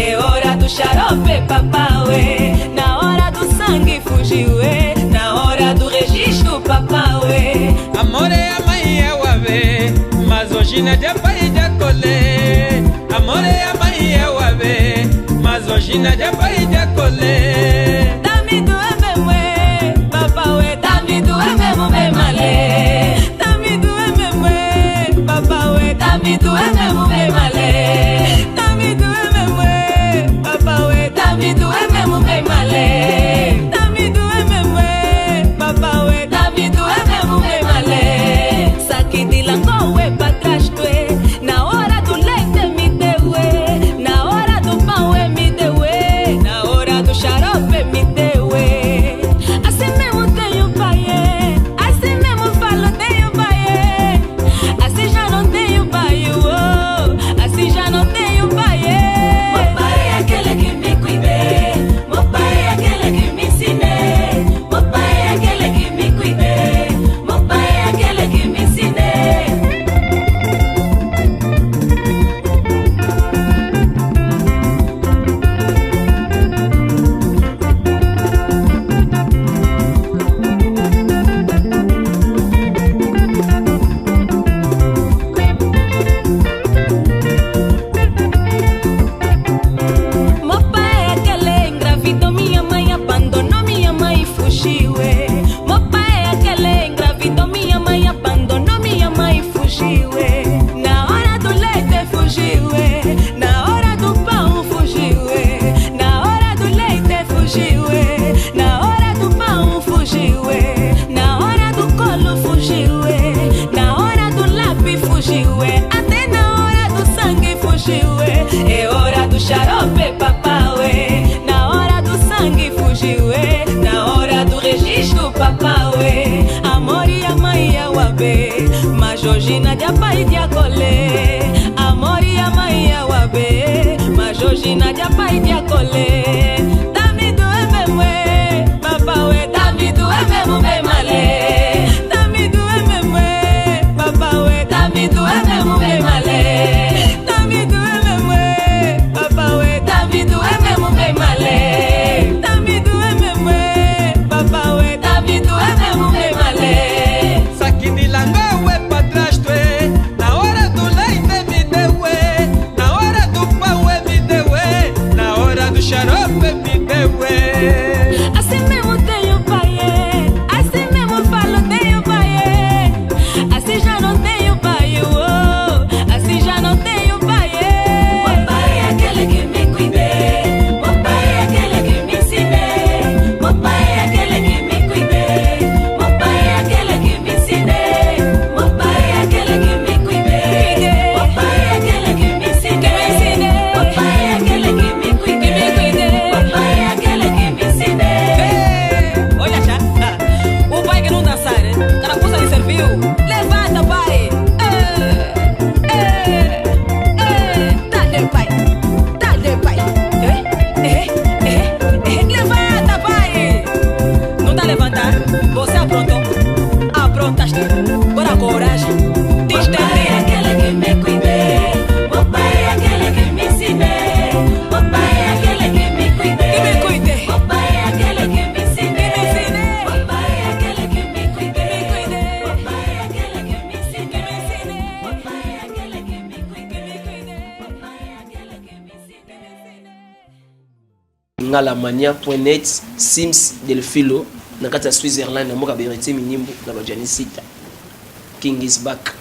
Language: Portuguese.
É hora do xarope, papauê. Na hora do sangue fugiuê. Na hora do registro, papauê. Amor é a mãe é o ave, mas hoje não é de pai de colher. Amor é a mãe é o ave, mas hoje não é de pai de colher. Dami do ememwe, papauê. Dami do ememwe malê. Dami do ememwe, papauê. Dami do ememwe malê. Dami do ememwe, papauê. Dami do ememwe malê. Dami do ememwe, papauê. Dami do ememwe malê. Saque de langoe pra trás tuê. Na hora do leite me deu, na hora do pão me deu, na hora do xarope me deu. Assim mesmo tenho pai, assim mesmo falo tenho pai, assim já não tenho pai, assim já não tenho pai. Meu pai é aquele que me cuidei, meu pai é aquele que me ensinei, meu pai é aquele que me cuidei, meu pai é aquele que me ensinei. Meu pai é aquele engravidou minha mãe, abandonou minha mãe e fugiu. Meu pai é aquele engravidou minha mãe, abandonou minha mãe e fugiu. Na hora do leite fugiu, na hora do pão fugiu, na hora do leite fugiu, na hora do pão fugiu, na hora do colo fugiu, na hora do lápis fugiu, até na hora do sangue fugiu. É hora do xarope, papauê. Na hora do sangue fugiu, na hora do registro, papauê. Amor e a mãe é o ave, mas hoje não é pai de acolher. Amor e a mãe é o ave, mas hoje não é pai de acolher. Dami do ememwe, papauê. Dami do ememwe malê. Dami do ememwe, papauê. Dami do ememwe malê. Dami do ememwe, papauê. Dami do ememwe malê. Dami do ememwe, papauê. Dami do ememwe malê. Saque de langoe pra trás tuê. Na hora do leite me deu, na hora do pão me deu, na hora do xarope me deu. Assim mesmo tenho pai, assim mesmo falo tenho pai, assim já não tenho pai, assim já não tenho pai. Meu pai é aquele que me cuidei, meu pai é aquele que me ensinei, meu pai é aquele que me cuidei, meu pai é aquele que me ensinei, meu pai é aquele que me cuidei, meu pai é aquele que me ensinei, meu pai é aquele que me cuidei, meu pai é aquele que me ensinei. Olha já, o pai que não dançar, carapuça lhe serviu. Levanta, pai. Dá-lhe, pai. Dá-lhe, pai. Levanta, pai. Não tá levantar? Você aprontou? Aprontaste. Bora coragem. Meu pai é aquele que me cuidei. Meu pai é aquele que me ensinei. Meu pai é aquele que me cuidei. Que me cuidei. Meu pai é aquele que me ensinei. Que me ensinei. Meu pai é aquele que me cuidei. Meu pai é aquele que me ensinei. Meu pai é aquele que me cuidei. Meu pai é aquele que me ensinei. ngalamania.net Sims Delfilo na kati ya Switzerland na moka berete minimbu na bajanisita King is back.